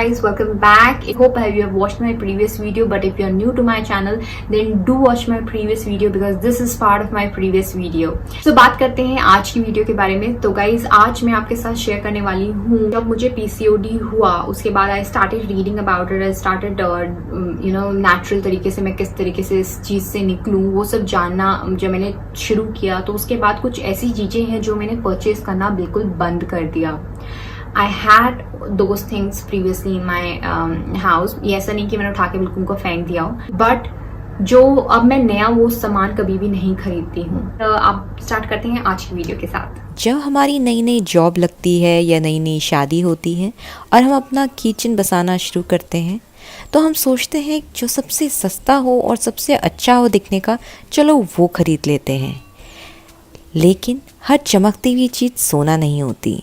guys, welcome back. I hope you have watched my previous video, but if you are new to my channel then do watch my previous video because this is part of my previous video. So बात करते हैं आज की video के बारे में. तो guys आज मैं आपके साथ शेयर करने वाली हूँ जब मुझे PCOD हुआ उसके बाद I started reading about it. I started natural तरीके से मैं किस तरीके से इस चीज से निकलूँ वो सब जानना जब मैंने शुरू किया. तो उसके बाद कुछ ऐसी चीजें हैं जो मैंने परचेज करना बिल्कुल बंद कर दिया. I had those things previously in my house. ये ऐसा नहीं कि मैंने उठा के बिल्कुल उनको फेंक दिया हो, बट जो अब मैं नया वो सामान कभी भी नहीं खरीदती हूँ. तो आप स्टार्ट करते हैं आज की वीडियो के साथ. जब हमारी नई नई जॉब लगती है या नई नई शादी होती है और हम अपना किचन बसाना शुरू करते हैं तो हम सोचते हैं जो सबसे सस्ता हो और सबसे अच्छा हो दिखने का, चलो वो खरीद लेते हैं. लेकिन हर चमकती हुई चीज़ सोना नहीं होती.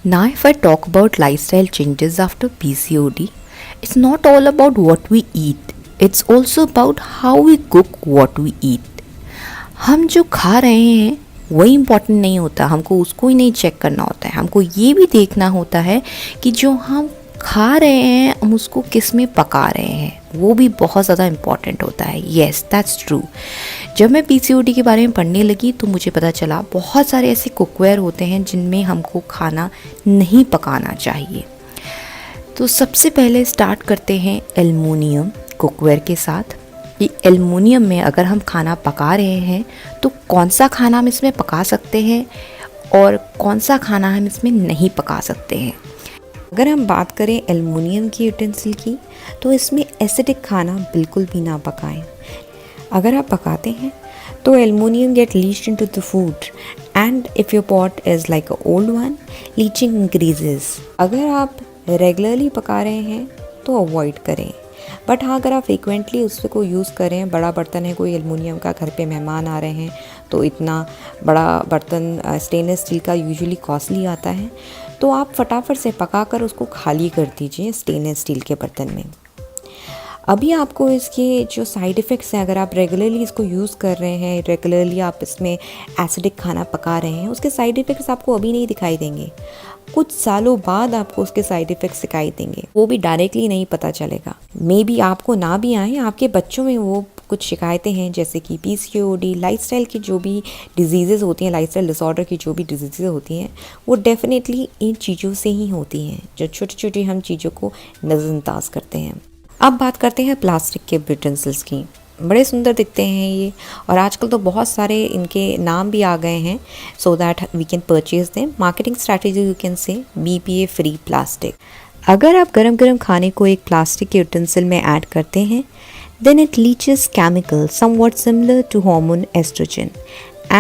Now if I talk about lifestyle changes after PCOD, it's not all about what we eat. It's also about how we cook what we eat. हम जो खा रहे हैं वही इम्पोर्टेंट नहीं होता, हमको उसको ही नहीं चेक करना होता है. हमको ये भी देखना होता है कि जो हम खा रहे हैं हम उसको किस में पका रहे हैं, वो भी बहुत ज़्यादा इम्पॉर्टेंट होता है. Yes that's true. जब मैं PCOD के बारे में पढ़ने लगी तो मुझे पता चला बहुत सारे ऐसे कुकवेयर होते हैं जिनमें हमको खाना नहीं पकाना चाहिए. तो सबसे पहले स्टार्ट करते हैं एल्युमिनियम कुकवेयर के साथ. ये एल्युमिनियम में अगर हम खाना पका रहे हैं तो कौन सा खाना हम इसमें पका सकते हैं और कौन सा खाना हम इसमें नहीं पका सकते हैं. अगर हम बात करें एल्युमिनियम की यूटेंसिल की तो इसमें एसिडिक खाना बिल्कुल भी ना पकाएं. अगर आप पकाते हैं तो aluminium gets leached into the food and if your pot is like a old one, leaching increases. अगर आप रेगुलरली पका रहे हैं तो अवॉइड करें. बट हाँ, अगर आप फ्रीक्वेंटली उसको यूज़ करें, बड़ा बर्तन है कोई एल्युमिनियम का, घर पे मेहमान आ रहे हैं तो इतना बड़ा बर्तन स्टेनलेस स्टील का यूजुअली कॉस्टली आता है, तो आप फटाफट से पकाकर उसको खाली कर दीजिए स्टेनलेस स्टील के बर्तन में. अभी आपको इसके जो साइड इफ़ेक्ट्स हैं, अगर आप रेगुलरली इसको यूज़ कर रहे हैं, रेगुलरली आप इसमें एसिडिक खाना पका रहे हैं, उसके साइड इफ़ेक्ट्स आपको अभी नहीं दिखाई देंगे. कुछ सालों बाद आपको उसके साइड इफ़ेक्ट्स दिखाई देंगे, वो भी डायरेक्टली नहीं पता चलेगा. मे बी आपको ना भी आए, आपके बच्चों में वो कुछ शिकायतें हैं जैसे कि PCOD, लाइफस्टाइल की जो भी डिजीज़ेज़ होती हैं, लाइफस्टाइल डिसऑर्डर की जो भी डिजीज़ेज़ होती हैं वो डेफिनेटली इन चीज़ों से ही होती हैं, जो छोटी छोटी हम चीज़ों को नज़रअंदाज करते हैं. अब बात करते हैं प्लास्टिक के यूटेंसिल्स की. बड़े सुंदर दिखते हैं ये, और आजकल तो बहुत सारे इनके नाम भी आ गए हैं so that we can purchase them. Marketing strategy you can say BPA free plastic. अगर आप गरम गरम खाने को एक प्लास्टिक के यूटेंसिल में ऐड करते हैं then it leaches chemicals somewhat similar to hormone estrogen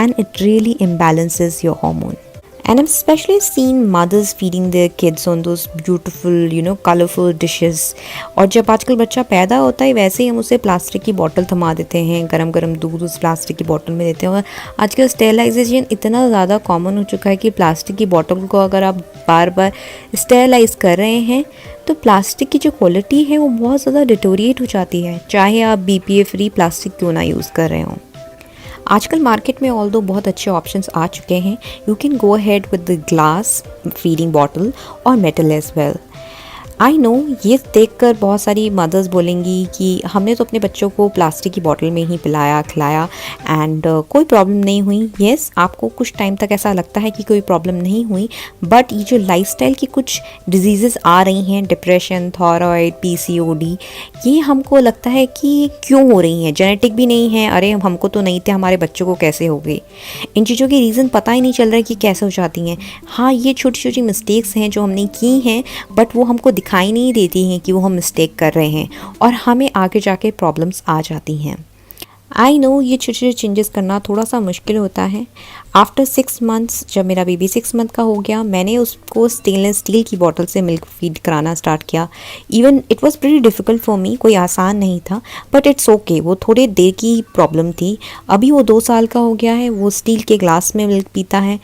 and it really imbalances your hormone. And I've especially seen mothers feeding their kids on those beautiful, colorful dishes. और जब आजकल बच्चा पैदा होता है वैसे ही हम उसे प्लास्टिक की बोतल थमा देते हैं, गरम गरम दूध उस प्लास्टिक की बोतल में देते हैं. और आजकल स्टेरिलाइजेशन इतना ज़्यादा कॉमन हो चुका है कि प्लास्टिक की बोतल को अगर आप बार बार स्टेरिलाइज कर रहे हैं तो प्लास्टिक की जो क्वालिटी है वो बहुत ज़्यादा डिटोरिएट हो जाती है, चाहे आप BPA फ्री प्लास्टिक क्यों ना यूज़ कर रहे हों. आजकल मार्केट में ऑल्दो बहुत अच्छे ऑप्शंस आ चुके हैं. You can go ahead with the glass feeding bottle और metal as well. I know ये देखकर बहुत सारी मदर्स बोलेंगी कि हमने तो अपने बच्चों को प्लास्टिक की बॉटल में ही पिलाया खिलाया एंड कोई प्रॉब्लम नहीं हुई. येस, आपको कुछ टाइम तक ऐसा लगता है कि कोई प्रॉब्लम नहीं हुई, बट ये जो लाइफस्टाइल की कुछ डिजीज़ेस आ रही हैं, डिप्रेशन, थायराइड, PCOD, ये हमको लगता है कि क्यों हो रही हैं. जेनेटिक भी नहीं है, अरे हमको तो नहीं थे, हमारे बच्चों को कैसे हो गई. इन चीज़ों के रीज़न पता ही नहीं चल रहा है कि कैसे हो जाती हैं. हाँ, ये छोटी छोटी मिस्टेक्स हैं जो हमने की हैं, बट वो हमको दिखाई नहीं देती हैं कि वो हम मिस्टेक कर रहे हैं और हमें आगे जाके प्रॉब्लम्स आ जाती हैं. आई नो ये छोटे छोटे चेंजेस करना थोड़ा सा मुश्किल होता है. आफ्टर 6 मंथ्स, जब मेरा बेबी 6 मंथ का हो गया, मैंने उसको स्टेनलेस स्टील की बोतल से मिल्क फीड कराना स्टार्ट किया. Even it was very difficult for me, कोई आसान नहीं था, बट इट्स ओके. वो थोड़े देर की प्रॉब्लम थी. अभी वो 2 साल का हो गया है, वो स्टील के ग्लास में मिल्क पीता है.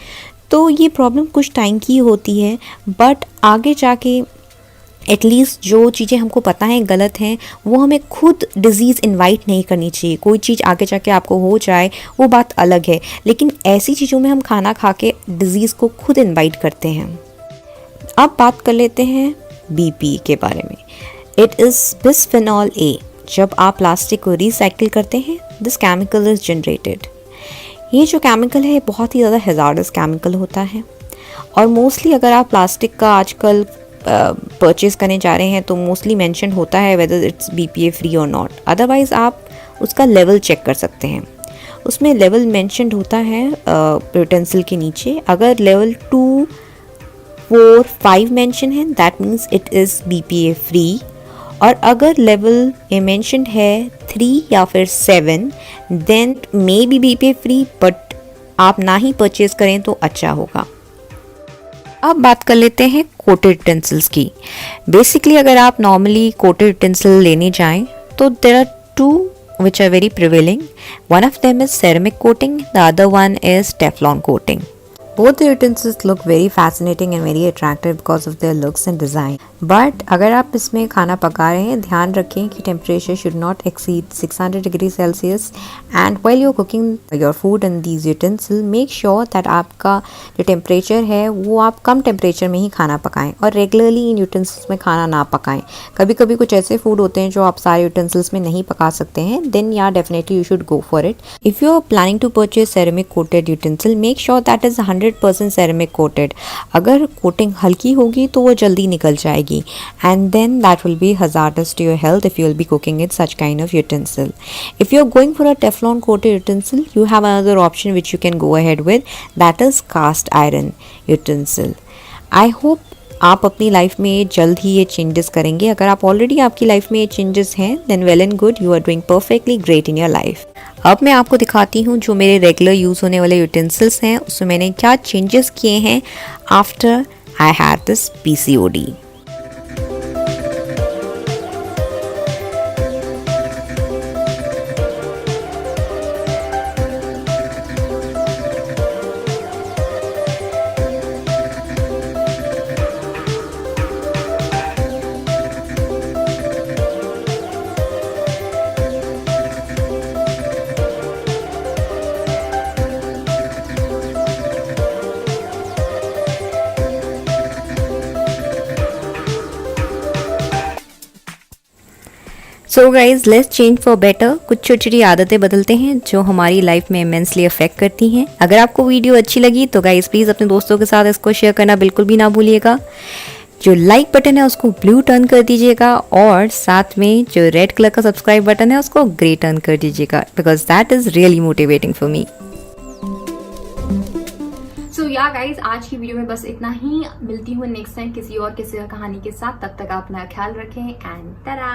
तो ये प्रॉब्लम कुछ टाइम की होती है, बट आगे जाके एटलीस्ट जो चीज़ें हमको पता हैं गलत हैं वो हमें खुद डिज़ीज़ इनवाइट नहीं करनी चाहिए. कोई चीज़ आगे जाके आपको हो जाए वो बात अलग है, लेकिन ऐसी चीज़ों में हम खाना खा के डिज़ीज़ को खुद इनवाइट करते हैं. अब बात कर लेते हैं BPA के बारे में। It is bisphenol A। जब आप प्लास्टिक को रिसाइकिल करते हैं, दिस केमिकल इज़ जनरेटेड। ये जो केमिकल है बहुत ही ज़्यादा हैज़ार्डस केमिकल होता है, और मोस्टली अगर आप प्लास्टिक का आजकल परचेज़ करने जा रहे हैं तो मोस्टली मेंशन होता है वेदर इट्स BPA फ्री और नॉट। अदरवाइज़ आप उसका लेवल चेक कर सकते हैं, उसमें लेवल मेंशन्ड होता है यूटेंसिल के नीचे। अगर लेवल 2, 4, 5 मेंशन है that means it is BPA free, और अगर लेवल में मेंशन्ड है 3 या फिर 7 then maybe BPA free, but आप ना ही परचेज़ करें तो अच्छा होगा। अब बात कर लेते हैं कोटेड यूटेंसिल्स की। बेसिकली अगर आप नॉर्मली कोटेड यूटेंसिल लेने जाएं तो there are 2 which are very prevailing. One of them is ceramic coating, the other one is Teflon coating. Both the utensils look very fascinating and very attractive because of their looks and design. But अगर आप इसमें खाना पका रहे हैं, ध्यान रखें कि temperature should not exceed 600 degrees Celsius. And while you're cooking your food in these utensils, make sure that आपका जो temperature है वो आप कम temperature में ही खाना पकाएं, और regularly इन utensils में खाना ना पकाएं। कभी कभी कुछ ऐसे फूड होते हैं जो आप सारे utensils में नहीं पका सकते हैं, then yeah definitely you should go for it. If you are planning to purchase ceramic coated utensil, make sure that is 100% ceramic coated. अगर कोटिंग हल्की होगी तो वो जल्दी निकल जाएगी, and then that will be hazardous to your health if you will be cooking in such kind of utensil. If you are going for a Teflon coated utensil, you have another option which you can go ahead with, that is cast iron utensil. I hope आप अपनी life में जल्द ही ये changes करेंगे। अगर आप already आपकी life में ये चेंजेस हैं then well and good, you are doing perfectly great in your life. अब मैं आपको दिखाती हूँ जो मेरे रेगुलर यूज़ होने वाले यूटेंसिल्स हैं उसमें मैंने क्या चेंजेस किए हैं after I had this PCOD। So guys let's change for better. कुछ छोटी छोटी आदतें बदलते हैं जो हमारी लाइफ में इमेंसली अफेक्ट करती हैं। अगर आपको वीडियो अच्छी लगी तो गाइज प्लीज़ अपने दोस्तों के साथ इसको शेयर करना बिल्कुल भी ना भूलिएगा। जो लाइक बटन है उसको ब्लू टर्न कर दीजिएगा, और साथ में जो रेड कलर का सब्सक्राइब बटन है उसको ग्रे टर्न कर दीजिएगा, because that is really motivating for me. So yeah guys आज की वीडियो में बस इतना ही। मिलती हूँ नेक्स्ट टाइम किसी और कहानी के साथ। तब तक आप अपना ख्याल रखें एंड तरा।